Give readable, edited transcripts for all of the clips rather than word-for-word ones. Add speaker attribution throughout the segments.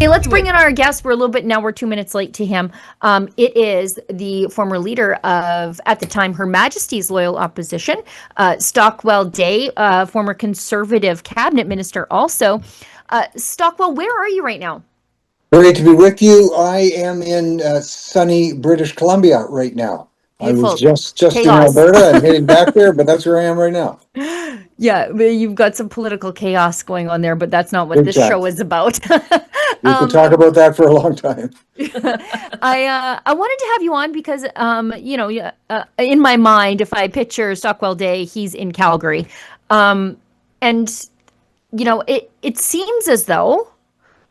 Speaker 1: Hey, let's bring in our guest. We're 2 minutes late to him. It is the former leader of, at the time, Her Majesty's Loyal Opposition, Stockwell Day, former Conservative cabinet minister also. Stockwell, where are you right now?
Speaker 2: Great to be with you. I am in sunny British Columbia right now.
Speaker 1: Beautiful.
Speaker 2: I was just in
Speaker 1: Chaos.
Speaker 2: Alberta and heading back there, but that's where I am right now.
Speaker 1: Yeah, you've got some political chaos going on there, but that's not what
Speaker 2: Big
Speaker 1: this
Speaker 2: time.
Speaker 1: show is about.
Speaker 2: We could talk about that for a long time.
Speaker 1: I wanted to have you on because in my mind, if I picture Stockwell Day, he's in Calgary, and it seems as though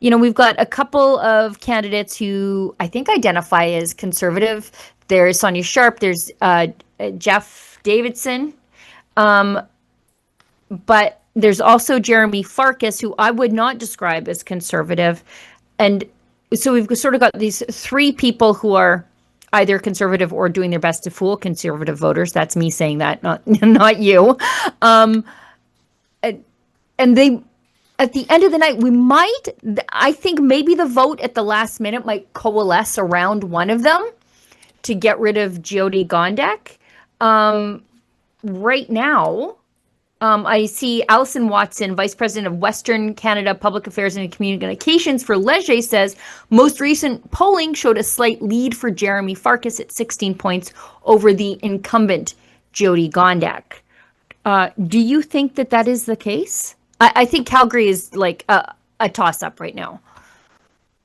Speaker 1: we've got a couple of candidates who I think identify as conservative. There's Sonia Sharp. There's Jeff Davidson. But there's also Jeremy Farkas, who I would not describe as conservative. And so we've sort of got these three people who are either conservative or doing their best to fool conservative voters. That's me saying that, not you. And they, at the end of the night, I think maybe the vote at the last minute might coalesce around one of them to get rid of Jyoti Gondek. Right now, I see Alison Watson, Vice President of Western Canada Public Affairs and Communications for Leger, says most recent polling showed a slight lead for Jeremy Farkas at 16 points over the incumbent Jyoti Gondek. Do you think that is the case? I think Calgary is like a toss-up right now.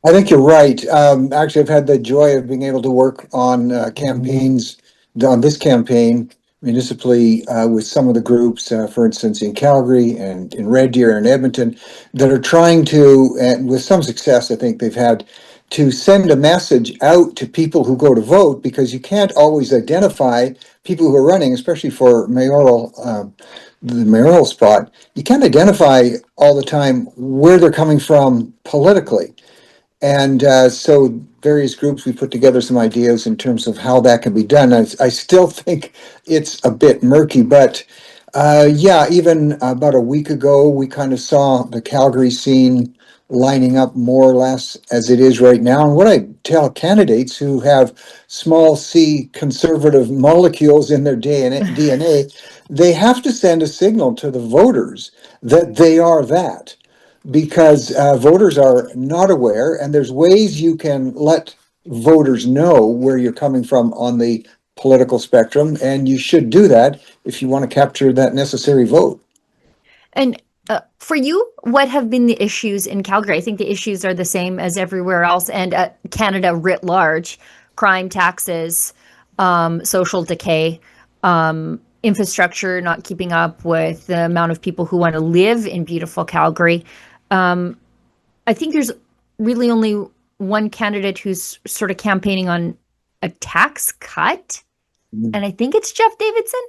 Speaker 2: I think you're right. Actually, I've had the joy of being able to work on campaigns, on this campaign, municipally with some of the groups, for instance, in Calgary and in Red Deer and Edmonton, that are trying to, and with some success, I think they've had, to send a message out to people who go to vote, because you can't always identify people who are running, especially for the mayoral spot. You can't identify all the time where they're coming from politically. And so various groups, we put together some ideas in terms of how that can be done. I still think it's a bit murky, but even about a week ago, we kind of saw the Calgary scene lining up more or less as it is right now. And what I tell candidates who have small c conservative molecules in their DNA, they have to send a signal to the voters that they are that. Because voters are not aware, and there's ways you can let voters know where you're coming from on the political spectrum, and you should do that if you want to capture that necessary vote.
Speaker 1: And for you, what have been the issues in Calgary? I think the issues are the same as everywhere else, and Canada writ large: crime, taxes, social decay, infrastructure not keeping up with the amount of people who want to live in beautiful Calgary. I think there's really only one candidate who's sort of campaigning on a tax cut, and I think it's Jeff Davidson.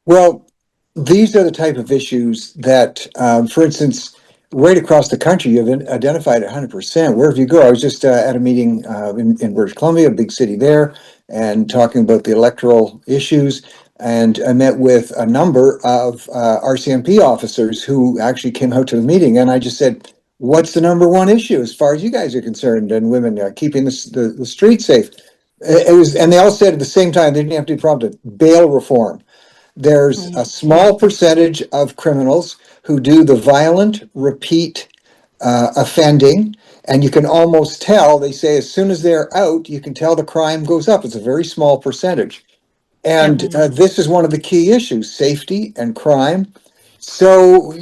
Speaker 2: Well, these are the type of issues that, for instance, right across the country, you've identified 100%. Wherever you go, I was just at a meeting in British Columbia, a big city there, and talking about the electoral issues. And I met with a number of RCMP officers who actually came out to the meeting. And I just said, what's the number one issue as far as you guys are concerned, and women keeping the streets safe? And they all said at the same time, they didn't have to be prompted, bail reform. There's a small percentage of criminals who do the violent, repeat offending, and you can almost tell, they say as soon as they're out, you can tell the crime goes up. It's a very small percentage. And this is one of the key issues, safety and crime. So,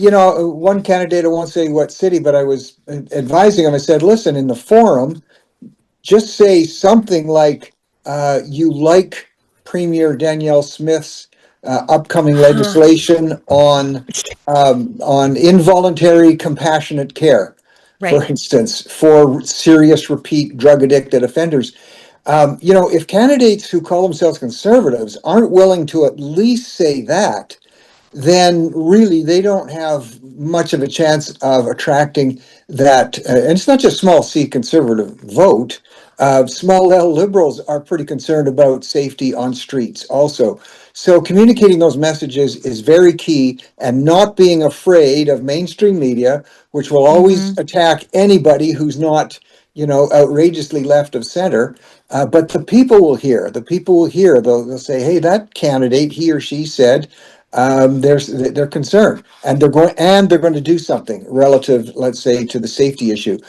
Speaker 2: one candidate, I won't say what city, but I was advising him, I said, listen, in the forum, just say something like, you like Premier Danielle Smith's upcoming legislation on involuntary compassionate care, for instance, for serious repeat drug addicted offenders. If candidates who call themselves conservatives aren't willing to at least say that, then really they don't have much of a chance of attracting that. And it's not just small C conservative vote. Small L liberals are pretty concerned about safety on streets also. So communicating those messages is very key, and not being afraid of mainstream media, which will
Speaker 1: Mm-hmm.
Speaker 2: always attack anybody who's not, outrageously left of center. But the people will hear. The people will hear. They'll say, "Hey, that candidate, he or she said." They're concerned, and they're going to do something relative, let's say, to the safety issue.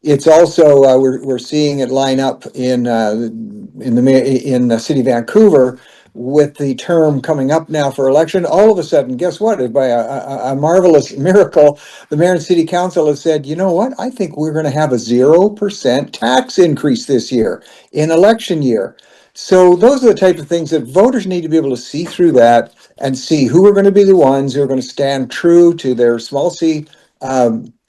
Speaker 2: It's also we're seeing it line up in the city of Vancouver with the term coming up now for election. All of a sudden, guess what? By a marvelous miracle, the mayor and city council has said, you know what? I think we're going to have a 0% tax increase this year in election year. So those are the type of things that voters need to be able to see through that and see who are going to be the ones who are going to stand true to their small c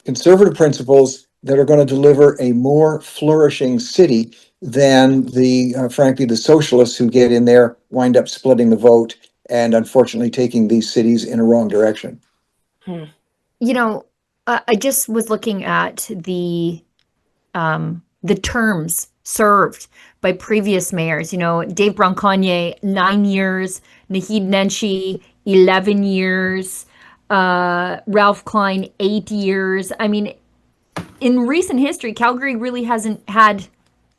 Speaker 2: conservative principles that are going to deliver a more flourishing city than frankly, the socialists who get in there wind up splitting the vote and unfortunately taking these cities in a wrong direction.
Speaker 3: Hmm.
Speaker 1: You know, I just was looking at the terms served by previous mayors. You know, Dave Bronconnier, 9 years, Naheed Nenshi, 11 years, Ralph Klein, 8 years. I mean, in recent history, Calgary really hasn't had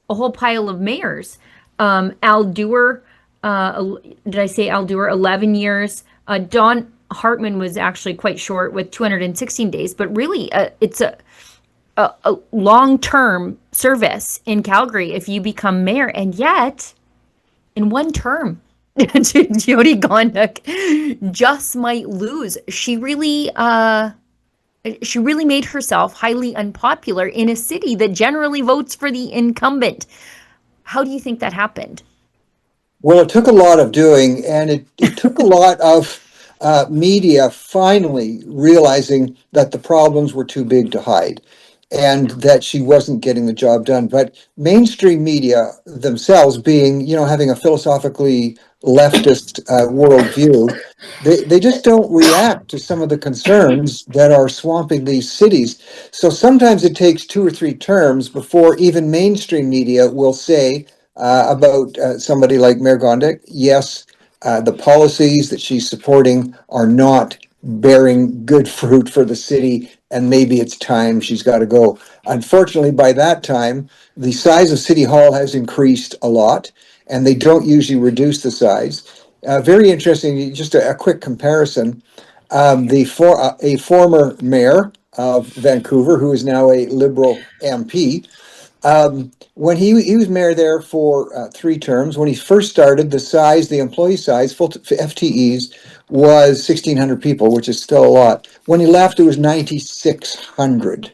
Speaker 1: a whole pile of mayors. Al Dewar, did I say Al Dewar? 11 years. Don Hartman was actually quite short with 216 days, but really, it's a long-term service in Calgary if you become mayor. And yet, in one term, Jyoti Gondak just might lose. She really made herself highly unpopular in a city that generally votes for the incumbent. How do you think that happened?
Speaker 2: Well, it took a lot of doing, and it took a lot of media finally realizing that the problems were too big to hide and that she wasn't getting the job done. But mainstream media themselves, being, having a philosophically leftist worldview, they just don't react to some of the concerns that are swamping these cities. So sometimes it takes two or three terms before even mainstream media will say, about somebody like Mayor Gondek, yes, the policies that she's supporting are not bearing good fruit for the city, and maybe it's time she's got to go. Unfortunately, by that time, the size of City Hall has increased a lot, and they don't usually reduce the size. Very interesting, just a quick comparison. A former mayor of Vancouver, who is now a Liberal MP, when he was mayor there for three terms, when he first started, the employee size, full FTEs, was 1,600 people, which is still a lot. When he left, it was 9,600.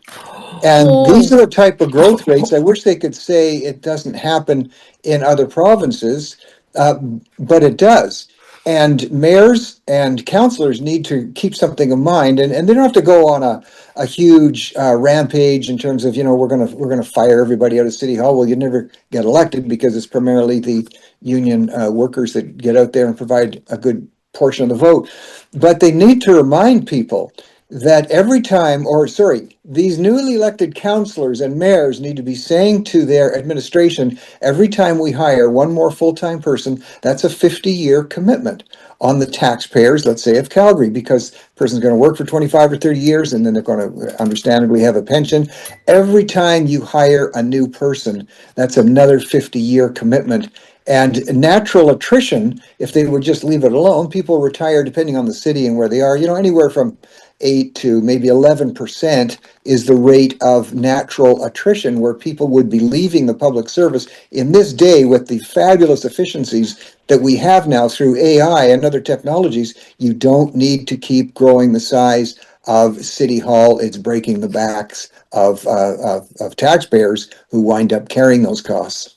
Speaker 2: And these are
Speaker 1: Oh,
Speaker 2: the type of growth rates. I wish they could say it doesn't happen in other provinces, but it does. And mayors and councillors need to keep something in mind, and they don't have to go on a huge rampage in terms of, we're gonna fire everybody out of City Hall. Well, you never get elected because it's primarily the union workers that get out there and provide a good portion of the vote. But they need to remind people that every time, or sorry, these newly elected councillors and mayors need to be saying to their administration, every time we hire one more full-time person, that's a 50-year commitment on the taxpayers, let's say, of Calgary, because the person's going to work for 25 or 30 years, and then they're going to understandably have a pension. Every time you hire a new person, that's another 50-year commitment. And natural attrition, if they would just leave it alone, people retire depending on the city and where they are, anywhere from 8 to maybe 11% is the rate of natural attrition, where people would be leaving the public service. In this day, with the fabulous efficiencies that we have now through AI and other technologies, you don't need to keep growing the size of City Hall. It's breaking the backs of taxpayers who wind up carrying those costs.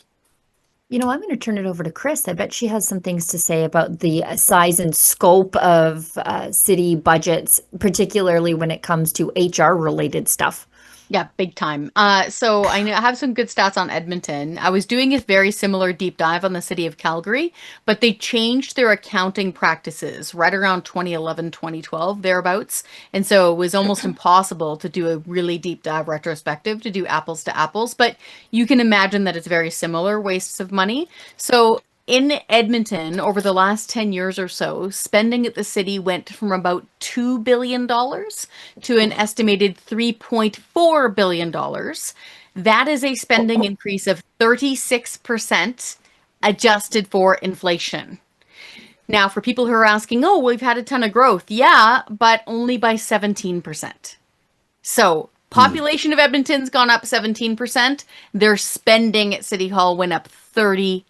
Speaker 1: I'm going to turn it over to Chris. I bet she has some things to say about the size and scope of city budgets, particularly when it comes to HR related stuff.
Speaker 3: Yeah, big time. So I know I have some good stats on Edmonton. I was doing a very similar deep dive on the city of Calgary, but they changed their accounting practices right around 2011, 2012, thereabouts. And so it was almost impossible to do a really deep dive retrospective to do apples to apples, but you can imagine that it's very similar wastes of money. So in Edmonton, over the last 10 years or so, spending at the city went from about $2 billion to an estimated $3.4 billion. That is a spending increase of 36% adjusted for inflation. Now, for people who are asking, oh, we've had a ton of growth. Yeah, but only by 17%. So,
Speaker 2: Hmm.
Speaker 3: population of Edmonton's gone up 17%. Their spending at City Hall went up 36%.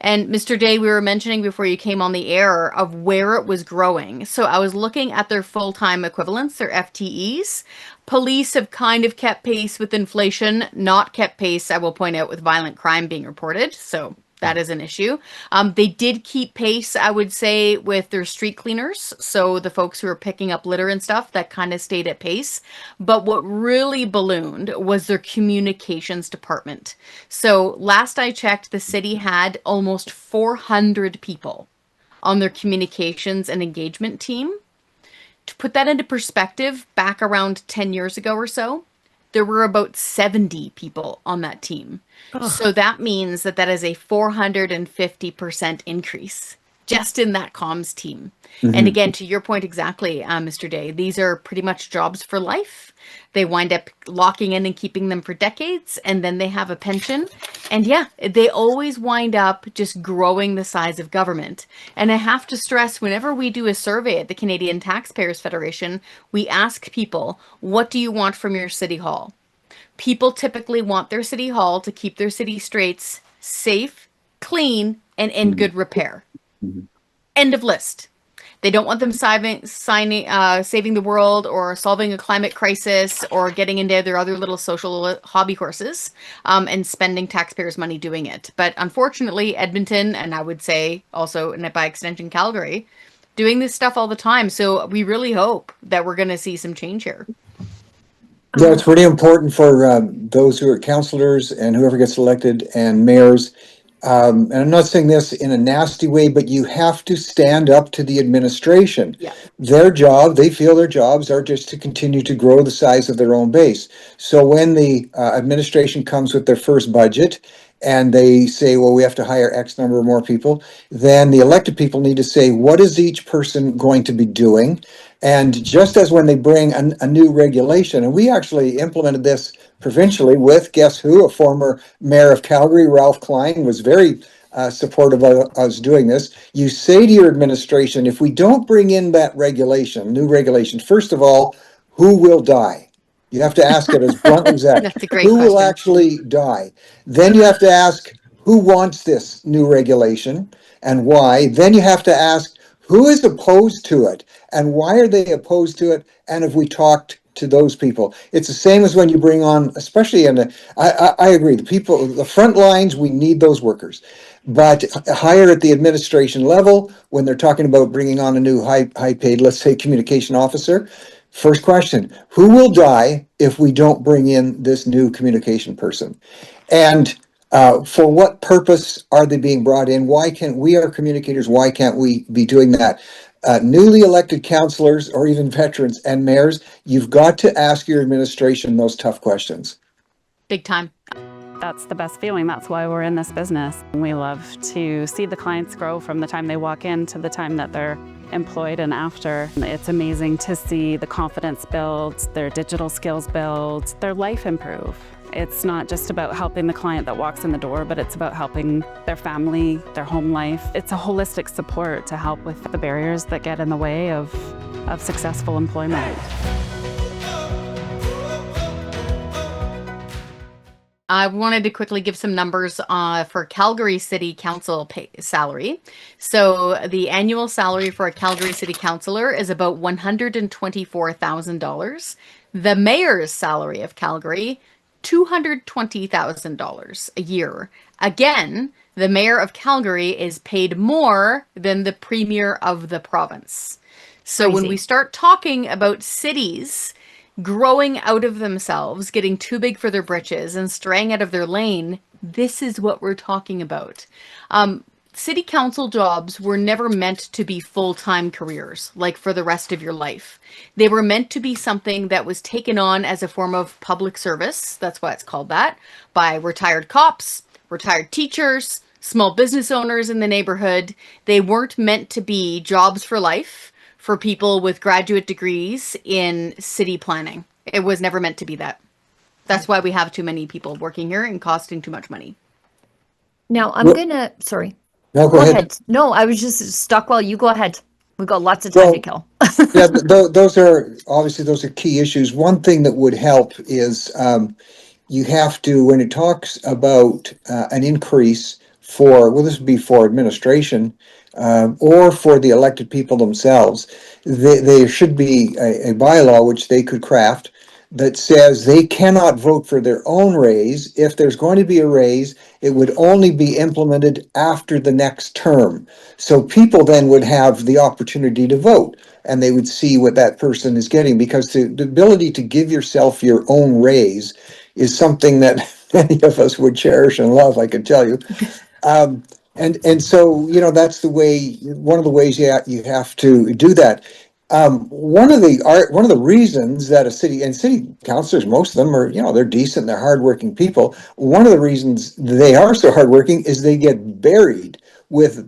Speaker 3: And Mr. Day, we were mentioning before you came on the air of where it was growing. So I was looking at their full-time equivalents, their FTEs. Police have kind of kept pace with inflation, not kept pace, I will point out, with violent crime being reported. So that is an issue. They did keep pace, I would say, with their street cleaners. So the folks who are picking up litter and stuff, that kind of stayed at pace. But what really ballooned was their communications department. So last I checked, the city had almost 400 people on their communications and engagement team. To put that into perspective, back around 10 years ago or so, there were about 70 people on that team. So that means that that is a 450% increase just in that comms team. And
Speaker 2: Hmm.
Speaker 3: again, to your point exactly, Mr. Day, these are pretty much jobs for life. They wind up locking in and keeping them for decades, and then they have a pension. And yeah, they always wind up just growing the size of government. And I have to stress, whenever we do a survey at the Canadian Taxpayers Federation, we ask people, what do you want from your city hall? People typically want their city hall to keep their city streets safe, clean, and in
Speaker 2: Hmm.
Speaker 3: good repair. End of list. They don't want them saving the world or solving a climate crisis or getting into their other little social hobby horses and spending taxpayers' money doing it. But unfortunately, Edmonton, and I would say also and by extension Calgary, doing this stuff all the time. So we really hope that we're going to see some change here.
Speaker 2: Yeah, it's really important for those who are councillors and whoever gets elected and mayors. And I'm not saying this in a nasty way, but you have to stand up to the administration.
Speaker 3: Yeah.
Speaker 2: Their job, they feel their jobs are just to continue to grow the size of their own base. So when the administration comes with their first budget and they say, well, we have to hire X number of more people, then the elected people need to say, what is each person going to be doing? And just as when they bring a new regulation, and we actually implemented this provincially with, guess who, a former mayor of Calgary, Ralph Klein, was very supportive of us doing this. You say to your administration, if we don't bring in that regulation, new regulation, first of all, who will die? You have to ask it as bluntly as that.
Speaker 3: That's a great
Speaker 2: Who will
Speaker 3: question.
Speaker 2: actually die? Then you have to ask, who wants this new regulation and why? Then you have to ask, who is opposed to it and why are they opposed to it? And have we talked to those people? It's the same as when you bring on, especially in the, I agree, the people, the front lines, we need those workers. But higher at the administration level, when they're talking about bringing on a new high paid, let's say, communication officer, first question, who will die if we don't bring in this new communication person? And for what purpose are they being brought in? Why can't we are communicators? Why can't we be doing that? Newly elected councillors or even veterans and mayors, you've got to ask your administration those tough questions.
Speaker 3: Big time.
Speaker 4: That's the best feeling. That's why we're in this business. We love to see the clients grow from the time they walk in to the time that they're employed and after. It's amazing to see the confidence build, their digital skills build, their life improve. It's not just about helping the client that walks in the door, but it's about helping their family, their home life. It's a holistic support to help with the barriers that get in the way of successful employment.
Speaker 3: I wanted to quickly give some numbers for Calgary City Council salary. So the annual salary for a Calgary City Councillor is about $124,000. The mayor's salary of Calgary, $220,000 a year. Again, the mayor of Calgary is paid more than the premier of the province. So when
Speaker 1: Crazy.
Speaker 3: we start talking about cities growing out of themselves, getting too big for their britches and straying out of their lane, this is what we're talking about. City council jobs were never meant to be full-time careers, like for the rest of your life. They were meant to be something that was taken on as a form of public service, that's why it's called that, by retired cops, retired teachers, small business owners in the neighborhood. They weren't meant to be jobs for life for people with graduate degrees in city planning. It was never meant to be that. That's why we have too many people working here and costing too much money.
Speaker 1: Now I'm
Speaker 2: Well-
Speaker 1: gonna, sorry,
Speaker 2: No, go ahead.
Speaker 1: No, I was just, Stockwell, you go ahead. We've got lots of time to kill.
Speaker 2: Yeah, those are key issues. One thing that would help is you have to, when it talks about an increase for, well, this would be for administration or for the elected people themselves, there should be a bylaw which they could craft that says they cannot vote for their own raise. If there's going to be a raise, it would only be implemented after the next term. So people then would have the opportunity to vote and they would see what that person is getting, because the ability to give yourself your own raise is something that many of us would cherish and love, I can tell you. And so, that's one of the ways you have to do that. One of the reasons that city councilors, most of them are, they're decent, they're hardworking people. One of the reasons they are so hardworking is they get buried with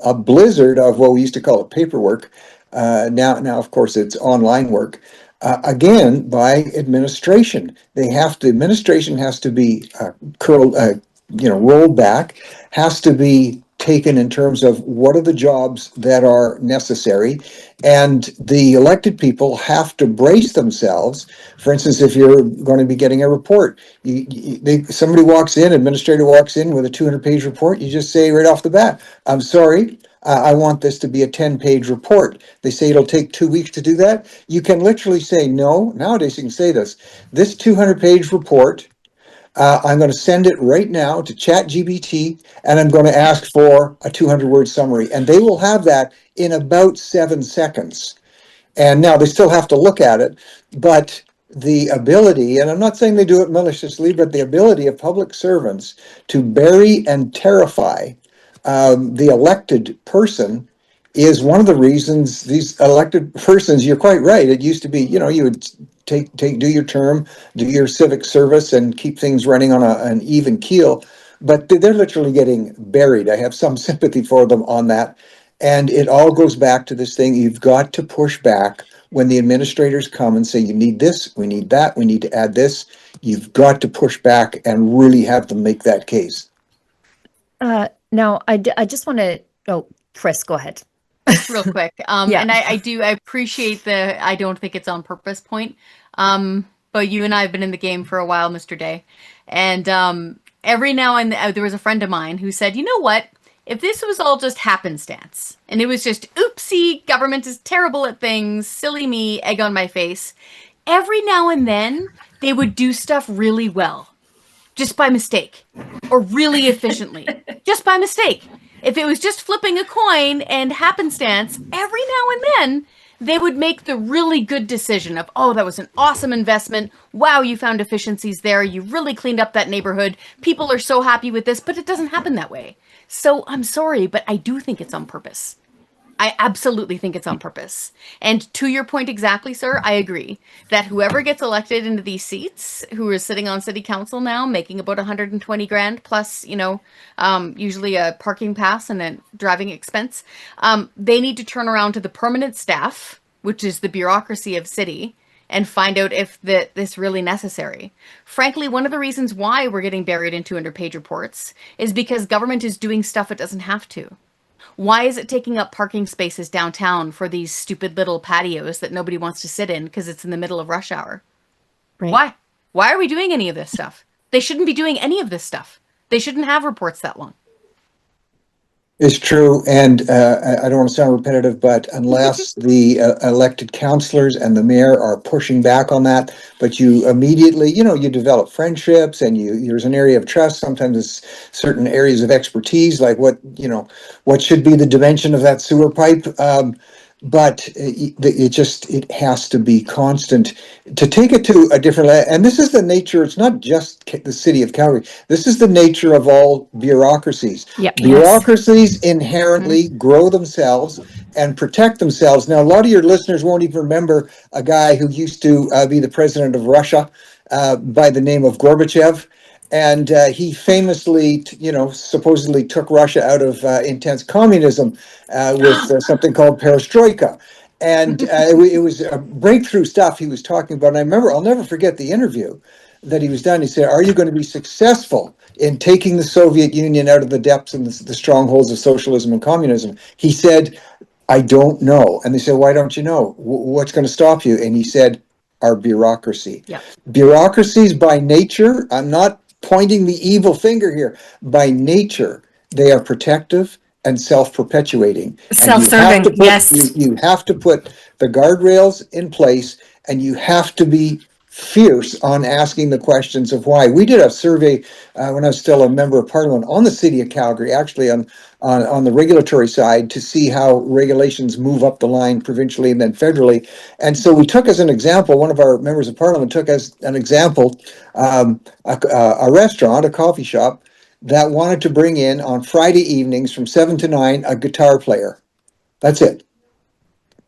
Speaker 2: a blizzard of what we used to call it paperwork. Now, of course, it's online work. Again, by administration, administration has to be rolled back, has to be taken in terms of what are the jobs that are necessary, and the elected people have to brace themselves. For instance, if you're going to be getting a report, somebody walks in, administrator walks in with a 200-page report, you just say right off the bat, I'm sorry, I want this to be a 10-page report. They say it'll take 2 weeks to do that. You can literally say, no, nowadays you can say this 200-page report, I'm going to send it right now to ChatGPT, and I'm going to ask for a 200-word summary, and they will have that in about 7 seconds. And now they still have to look at it, but the ability, and I'm not saying they do it maliciously, but the ability of public servants to bury and terrify the elected person is one of the reasons these elected persons, you're quite right. It used to be, you would do your term, do your civic service and keep things running on an even keel, but they're literally getting buried. I have some sympathy for them on that. And it all goes back to this thing. You've got to push back when the administrators come and say, you need this, we need that, we need to add this. You've got to push back and really have them make that case.
Speaker 1: Now, I just want to, Chris, go ahead.
Speaker 3: Real quick.
Speaker 1: Yeah.
Speaker 3: And I appreciate the, I don't think it's on purpose point. But you and I have been in the game for a while, Mr. Day. And every now and then, there was a friend of mine who said, you know what? If this was all just happenstance, and it was just, oopsie, government is terrible at things, silly me, egg on my face, every now and then, they would do stuff really well. Just by mistake. Or really efficiently. Just by mistake. If it was just flipping a coin and happenstance, every now and then, they would make the really good decision of, oh, that was an awesome investment. Wow, you found efficiencies there. You really cleaned up that neighborhood. People are so happy with this, but it doesn't happen that way. So I'm sorry, but I do think it's on purpose. I absolutely think it's on purpose. And to your point exactly, sir, I agree that whoever gets elected into these seats, who is sitting on city council now, making about 120 grand plus, usually a parking pass and a driving expense, they need to turn around to the permanent staff, which is the bureaucracy of city, and find out if this really necessary. Frankly, one of the reasons why we're getting buried in 200-page reports is because government is doing stuff it doesn't have to. Why is it taking up parking spaces downtown for these stupid little patios that nobody wants to sit in because it's in the middle of rush hour?
Speaker 1: Right.
Speaker 3: Why? Why are we doing any of this stuff? They shouldn't be doing any of this stuff. They shouldn't have reports that long.
Speaker 2: It's true, and I don't want to sound repetitive, but unless the elected councillors and the mayor are pushing back on that, but you immediately, you develop friendships, and there's an area of trust. Sometimes it's certain areas of expertise, like what should be the dimension of that sewer pipe. but it has to be constant to take it to a different level. And this is the nature. It's not just the city of Calgary. This is the nature of all bureaucracies.
Speaker 1: Yep.
Speaker 2: Bureaucracies inherently grow themselves and protect themselves. Now, a lot of your listeners won't even remember a guy who used to be the president of Russia by the name of Gorbachev. And he famously, supposedly took Russia out of intense communism with something called perestroika. And it was breakthrough stuff he was talking about. And I remember, I'll never forget the interview that he was done. He said, "Are you going to be successful in taking the Soviet Union out of the depths and the strongholds of socialism and communism?" He said, "I don't know." And they said, "Why don't you know? What's going to stop you?" And he said, "Our bureaucracy."
Speaker 1: Yeah.
Speaker 2: Bureaucracies by nature, I'm not pointing the evil finger here, by nature, they are protective and self-perpetuating.
Speaker 5: Self-serving, yes.
Speaker 2: You have to put the guardrails in place, and you have to be fierce on asking the questions of why. We did a survey when I was still a member of parliament on the city of Calgary, actually on the regulatory side, to see how regulations move up the line provincially and then federally. And so we took as an example, one of our members of parliament took as an example a restaurant, a coffee shop, that wanted to bring in on Friday evenings from 7 to 9 a guitar player. That's it.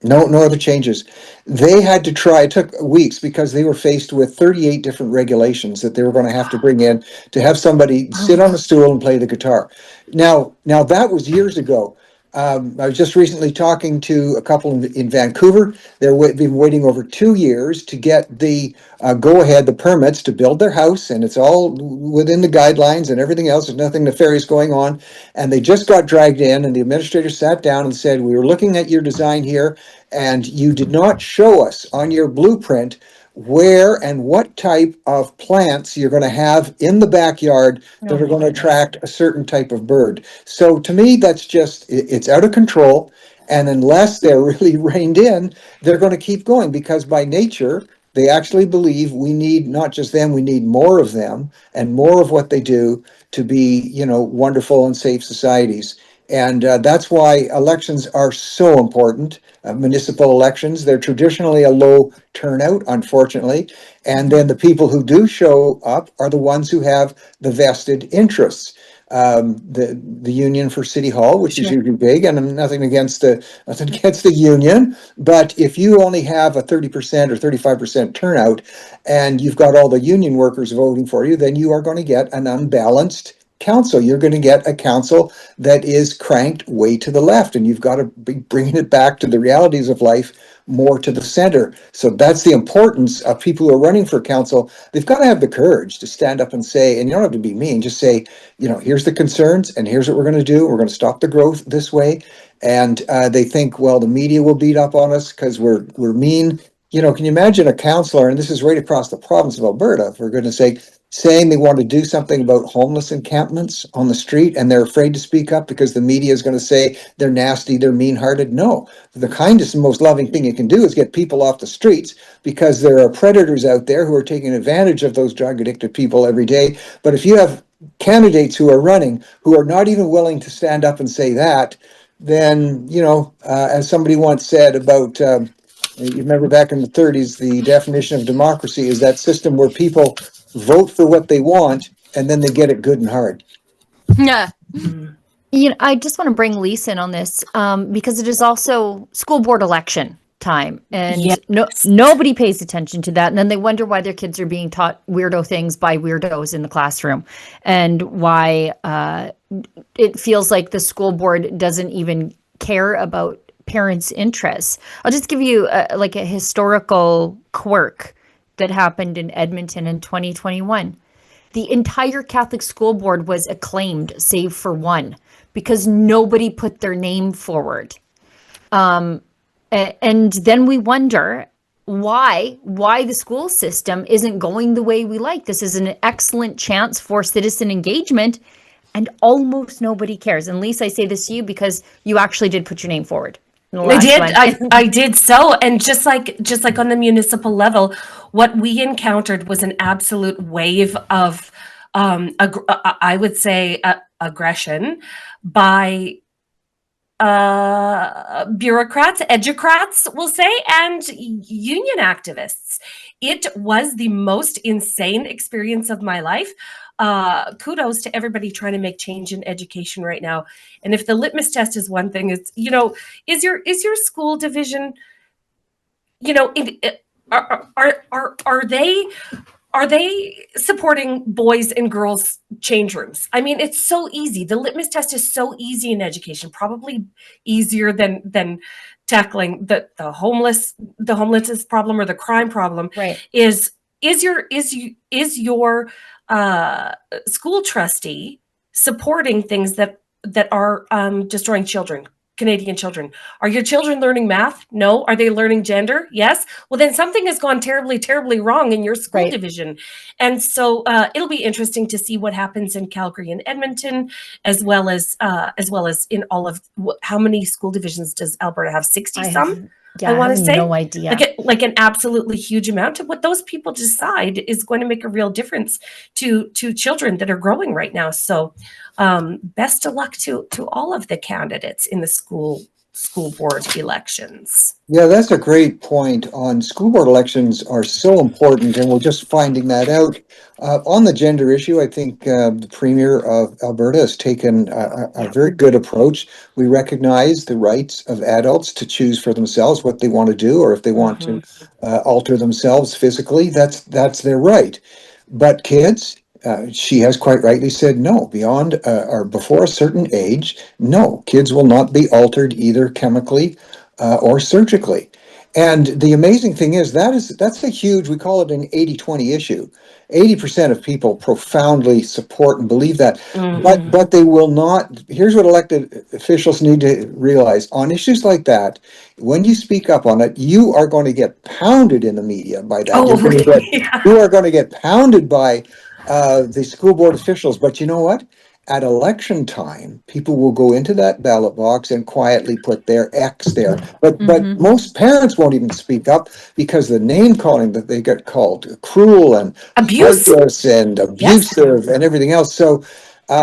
Speaker 2: No other changes. They had to try, it took weeks because they were faced with 38 different regulations that they were going to have to bring in to have somebody sit on a stool and play the guitar. Now that was years ago. I was just recently talking to a couple in Vancouver. They've been waiting over 2 years to get the go-ahead, the permits to build their house, and it's all within the guidelines and everything else. There's nothing nefarious going on. And they just got dragged in, and the administrator sat down and said, "We were looking at your design here, and you did not show us on your blueprint where and what type of plants you're going to have in the backyard that are going to attract a certain type of bird." So to me, that's just, it's out of control. And unless they're really reined in, they're going to keep going, because by nature, they actually believe we need not just them, we need more of them and more of what they do to be, wonderful and safe societies. And that's why elections are so important. Municipal elections, they're traditionally a low turnout, unfortunately. And then the people who do show up are the ones who have the vested interests. The union for City Hall, which is usually big, and I'm nothing against the union, but if you only have a 30% or 35% turnout, and you've got all the union workers voting for you, then you are going to get an unbalanced council. You're going to get a council that is cranked way to the left, and you've got to be bringing it back to the realities of life, more to the center. So that's the importance of people who are running for council. They've got to have the courage to stand up and say, and you don't have to be mean, just say, here's the concerns and here's what we're going to do. We're going to stop the growth this way. And they think, well, the media will beat up on us because we're mean. Can you imagine a councillor, and this is right across the province of Alberta, for goodness sake, saying they want to do something about homeless encampments on the street, and they're afraid to speak up because the media is going to say they're nasty, they're mean-hearted. No, the kindest and most loving thing you can do is get people off the streets, because there are predators out there who are taking advantage of those drug-addicted people every day. But if you have candidates who are running who are not even willing to stand up and say that, then, as somebody once said about, you remember back in the 30s, the definition of democracy is that system where people vote for what they want and then they get it good and hard.
Speaker 3: Yeah.
Speaker 1: I just want to bring Lisa in on this because it is also school board election time, and nobody pays attention to that, and then they wonder why their kids are being taught weirdo things by weirdos in the classroom, and why it feels like the school board doesn't even care about parents' interests. I'll just give you a historical quirk that happened in Edmonton in 2021. The entire Catholic school board was acclaimed, save for one, because nobody put their name forward. And then we wonder why the school system isn't going the way we like. This is an excellent chance for citizen engagement, and almost nobody cares. And Lisa, I say this to you because you actually did put your name forward.
Speaker 5: I did. I did so. And just like on the municipal level, what we encountered was an absolute wave of, I would say, aggression by bureaucrats, educrats, we'll say, and union activists. It was the most insane experience of my life. Kudos to everybody trying to make change in education right now. And if the litmus test is one thing, it's, is your school division, are they supporting boys and girls change rooms? I mean, it's so easy. The litmus test is so easy in education, probably easier than tackling the homelessness problem or the crime problem.
Speaker 1: Right.
Speaker 5: Is your school trustee supporting things that are destroying children? Canadian children. Are your children learning math? No. Are they learning gender? Yes. Well, then something has gone terribly, terribly wrong in your school division. And so it'll be interesting to see what happens in Calgary and Edmonton, as well as in all of how many school divisions does Alberta have? 60 some?
Speaker 1: Yeah,
Speaker 5: I want to say
Speaker 1: no idea.
Speaker 5: Like an absolutely huge amount of what those people decide is going to make a real difference to children that are growing right now. So best of luck to all of the candidates in the school board elections.
Speaker 2: Yeah, that's a great point. On school board elections are so important, and we're just finding that out. On the gender issue, I think the Premier of Alberta has taken a very good approach. We recognize the rights of adults to choose for themselves what they want to do, or if they want to alter themselves physically, that's their right. But kids, she has quite rightly said no, beyond or before a certain age, no, kids will not be altered either chemically or surgically. And the amazing thing is that's a huge, we call it an 80-20 issue. 80% of people profoundly support and believe that, but they will not. Here's what elected officials need to realize on issues like that: when you speak up on it, you are going to get pounded in the media by that. You are going to get pounded by the school board officials. But you know what? At election time, people will go into that ballot box and quietly put their X there. But most parents won't even speak up because the name calling that they get called cruel and heartless and abusive and everything else. So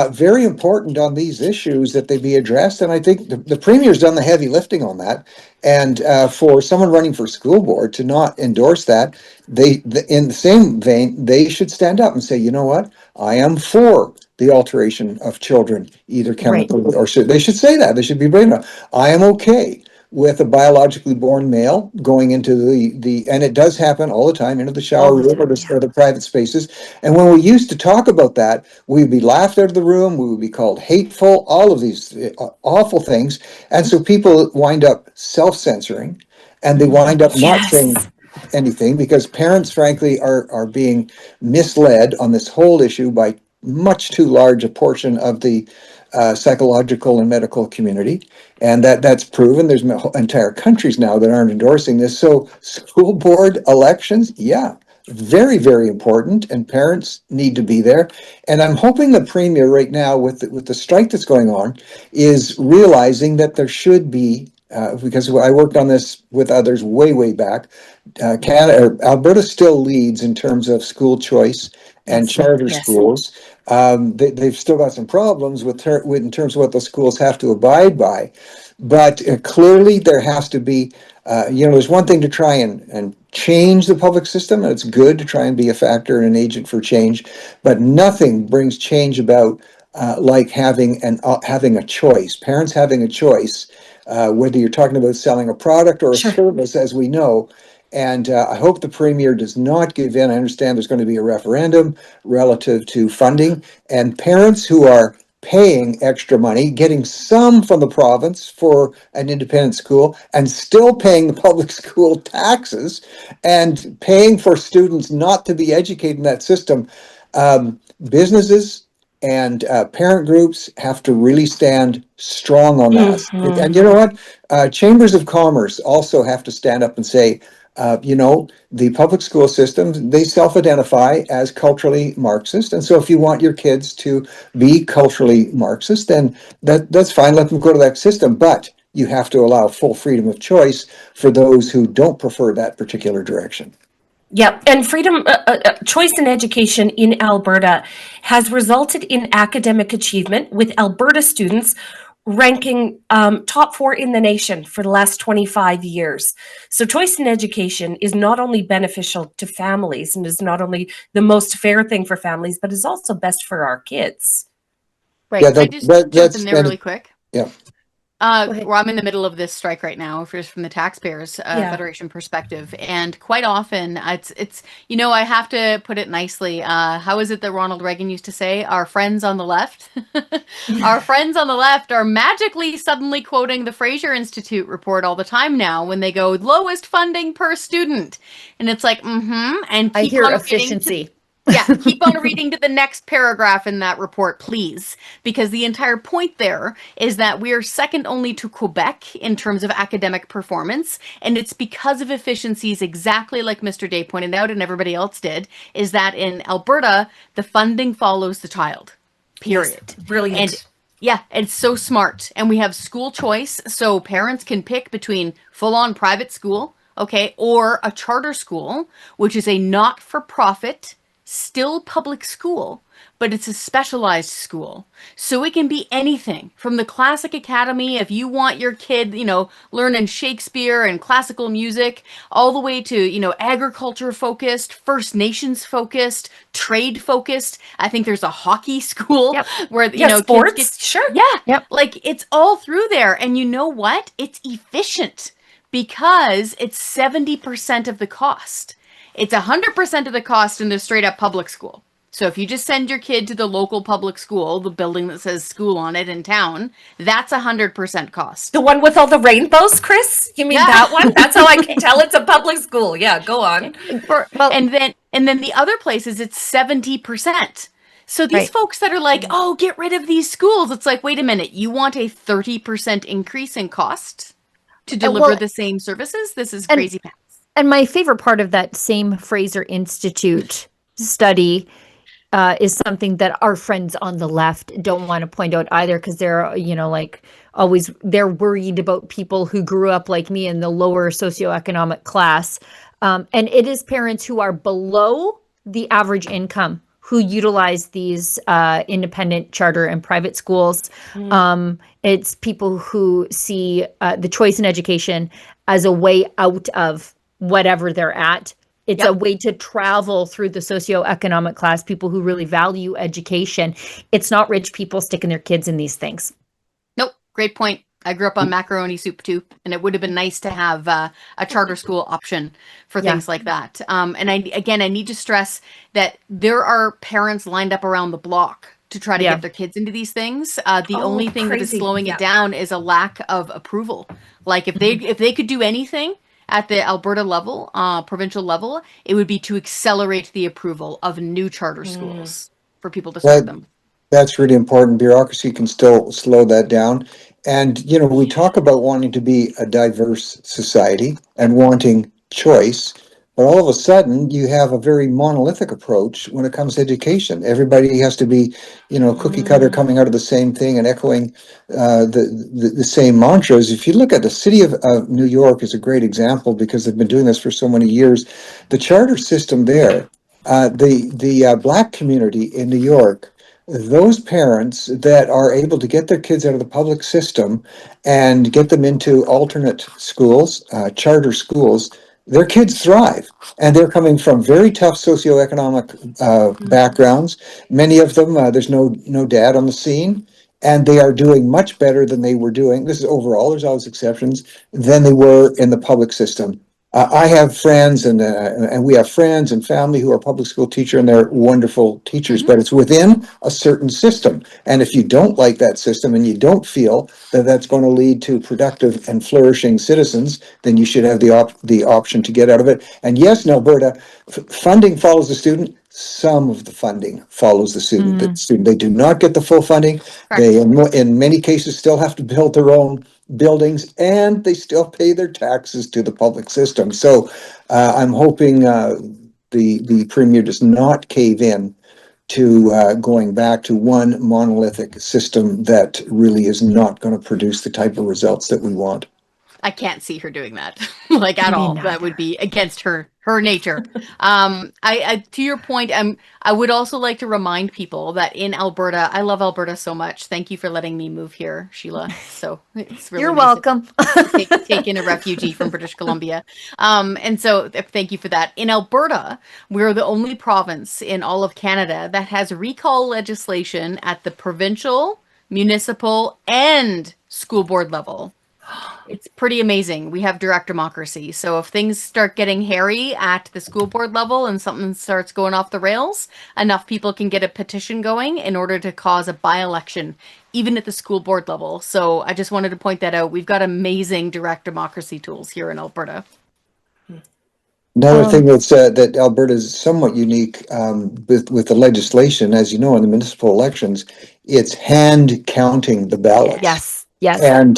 Speaker 2: very important on these issues that they be addressed. And I think the Premier's done the heavy lifting on that. And for someone running for school board to not endorse that, in the same vein, they should stand up and say, you know what, I am for the alteration of children, either chemically or they should say that. They should be brave enough. I am okay with a biologically born male going into the and it does happen all the time, into the shower room or the private spaces. And when we used to talk about that, we'd be laughed out of the room. We would be called hateful, all of these awful things. And so people wind up self-censoring, and they wind up not saying anything because parents, frankly, are being misled on this whole issue by much too large a portion of the psychological and medical community, and that's proven. There's entire countries now that aren't endorsing this. So school board elections, very, very important, and parents need to be there. And I'm hoping the Premier right now, with the strike that's going on, is realizing that there should be, because I worked on this with others way back, Alberta still leads in terms of school choice and charter schools. They've still got some problems in terms of what the schools have to abide by, but clearly there has to be, there's one thing to try and change the public system, and it's good to try and be a factor and an agent for change, but nothing brings change about like having a choice, parents having a choice, whether you're talking about selling a product or a service, as we know. And I hope the Premier does not give in. I understand there's going to be a referendum relative to funding, and parents who are paying extra money, getting some from the province for an independent school, and still paying the public school taxes, and paying for students not to be educated in that system. Businesses and parent groups have to really stand strong on that. And you know what? Chambers of Commerce also have to stand up and say, the public school system, they self-identify as culturally Marxist. And so if you want your kids to be culturally Marxist, then that's fine. Let them go to that system. But you have to allow full freedom of choice for those who don't prefer that particular direction.
Speaker 5: Yep, and freedom, choice in education in Alberta has resulted in academic achievement, with Alberta students ranking top 4 in the nation for the last 25 years. So choice in education is not only beneficial to families and is not only the most fair thing for families, but is also best for our kids.
Speaker 1: Right.
Speaker 2: Yeah,
Speaker 3: Can I just jump in there really quick?
Speaker 2: yeah.
Speaker 1: Go ahead.
Speaker 3: Well, I'm in the middle of this strike right now, just from the taxpayers
Speaker 5: Yeah.
Speaker 3: federation perspective, and quite often it's I have to put it nicely. How is it that Ronald Reagan used to say, "Our friends on the left, our friends on the left are magically suddenly quoting the Fraser Institute report all the time now when they go lowest funding per student," and it's like, and
Speaker 1: I
Speaker 3: keep
Speaker 1: hear
Speaker 3: on reading to
Speaker 1: efficiency.
Speaker 3: yeah, keep on reading to the next paragraph in that report, please. Because the entire point there is that we are second only to Quebec in terms of academic performance. And it's because of efficiencies, exactly like Mr. Day pointed out and everybody else did, is that in Alberta, the funding follows the child. Period.
Speaker 5: Yes, brilliant.
Speaker 3: And yeah, it's so smart. And we have school choice, so parents can pick between full-on private school, okay, or a charter school, which is a not-for-profit, still public school, but it's a specialized school. So it can be anything from the classic academy if you want your kid, learning Shakespeare and classical music, all the way to, agriculture focused, First Nations focused, trade focused. I think there's a hockey school
Speaker 1: Yep.
Speaker 3: where,
Speaker 5: Sports,
Speaker 3: kids get,
Speaker 5: sure.
Speaker 3: yeah,
Speaker 1: Yep.
Speaker 3: like it's all through there. And you know what? It's efficient because it's 70% of the cost. It's 100% of the cost in the straight up public school. So if you just send your kid to the local public school, the building that says school on it in town, that's 100% cost.
Speaker 5: The one with all the rainbows, Chris? You mean
Speaker 3: Yeah.
Speaker 5: that one? That's how I can tell it's a public school. Yeah, go on.
Speaker 1: Well,
Speaker 3: And then the other places it's 70%. So these
Speaker 1: Right.
Speaker 3: folks that are like, "Oh, get rid of these schools." It's like, "Wait a minute. You want a 30% increase in cost to deliver
Speaker 1: well,
Speaker 3: the same services? This is
Speaker 1: and-
Speaker 3: crazy pants."
Speaker 1: And my favorite part of that same Fraser Institute study is something that our friends on the left don't want to point out either, because they're, like always, they're worried about people who grew up like me in the lower socioeconomic class. And it is parents who are below the average income who utilize these independent charter and private schools. It's people who see the choice in education as a way out of whatever they're at. It's a way to travel through the socioeconomic class, people who really value education. It's not rich people sticking their kids in these things.
Speaker 3: Nope, great point. I grew up on macaroni soup too, and it would have been nice to have a charter school option for things like that. And I need to stress that there are parents lined up around the block to try to get their kids into these things. The only thing that is
Speaker 5: crazy.
Speaker 3: slowing it down is a lack of approval. Like if they could do anything at the Alberta level, provincial level, it would be to accelerate the approval of new charter schools for people to start them.
Speaker 2: That's really important. Bureaucracy can still slow that down. And, we talk about wanting to be a diverse society and wanting choice, but all of a sudden you have a very monolithic approach when it comes to education. Everybody has to be, cookie cutter, coming out of the same thing and echoing the same mantras. If you look at the city of New York is a great example because they've been doing this for so many years. The charter system there, the Black community in New York, those parents that are able to get their kids out of the public system and get them into alternate schools, charter schools, their kids thrive. And they're coming from very tough socioeconomic backgrounds. Many of them, there's no dad on the scene. And they are doing much better than they were doing. This is overall, there's always exceptions, than they were in the public system. I have friends and we have friends and family who are public school teacher, and they're wonderful teachers, but it's within a certain system. And if you don't like that system and you don't feel that that's going to lead to productive and flourishing citizens, then you should have the option to get out of it. And yes, in Alberta, funding follows the student. Some of the funding follows the student. They do not get the full funding. They, in many cases, still have to build their own buildings, and they still pay their taxes to the public system. So I'm hoping the Premier does not cave in to going back to one monolithic system that really is not going to produce the type of results that we want.
Speaker 3: I can't see her doing that like at
Speaker 1: Me
Speaker 3: all.
Speaker 1: neither.
Speaker 3: That would be against her nature. I to your point, I would also like to remind people that in Alberta, I love Alberta so much. Thank you for letting me move here, Sheila. So it's really
Speaker 1: You're
Speaker 3: nice of
Speaker 1: welcome.
Speaker 3: take in a refugee from British Columbia. And so thank you for that. In Alberta, we're the only province in all of Canada that has recall legislation at the provincial, municipal, and school board level. It's pretty amazing. We have direct democracy. So if things start getting hairy at the school board level and something starts going off the rails, enough people can get a petition going in order to cause a by-election, even at the school board level. So I just wanted to point that out. We've got amazing direct democracy tools here in Alberta.
Speaker 2: Another thing that Alberta is somewhat unique with the legislation, as you know, in the municipal elections, it's hand counting the ballots.
Speaker 1: Yes. Yes.
Speaker 2: And,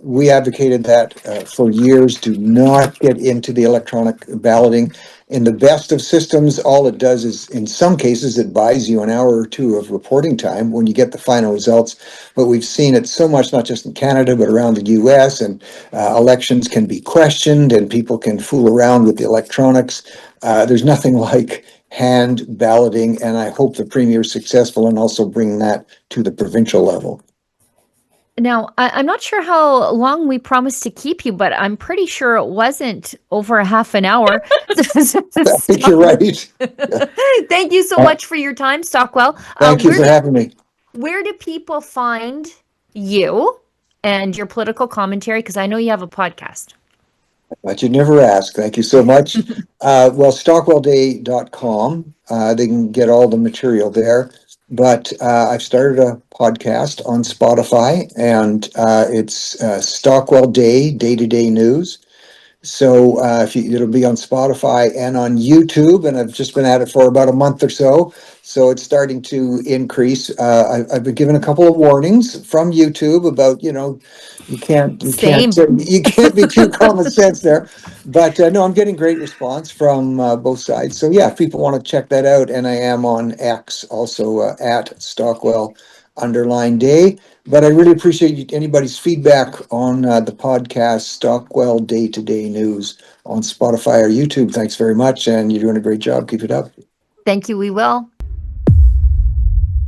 Speaker 2: we advocated that for years. Do not get into the electronic balloting. In the best of systems, all it does is, in some cases, it buys you an hour or two of reporting time when you get the final results. But we've seen it so much, not just in Canada, but around the US, and elections can be questioned and people can fool around with the electronics. There's nothing like hand balloting, and I hope the Premier is successful in also bringing that to the provincial level.
Speaker 1: Now, I'm not sure how long we promised to keep you, but I'm pretty sure it wasn't over a half an hour.
Speaker 2: I think you're right.
Speaker 1: Thank you so much for your time, Stockwell.
Speaker 2: Thank you for having me.
Speaker 1: Where do people find you and your political commentary? Because I know you have a podcast.
Speaker 2: But you never ask. Thank you so much. Stockwellday.com. They can get all the material there. But I've started a podcast on Spotify, and it's Stockwell Day, day-to-day news. So it'll be on Spotify and on YouTube, and I've just been at it for about a month or so. So it's starting to increase. I've been given a couple of warnings from YouTube about, you can't be too common sense there. But no, I'm getting great response from both sides. So yeah, if people want to check that out, and I am on X also at Stockwell_day. But I really appreciate anybody's feedback on the podcast, Stockwell Day to Day News on Spotify or YouTube. Thanks very much. And you're doing a great job. Keep it up.
Speaker 1: Thank you. We will.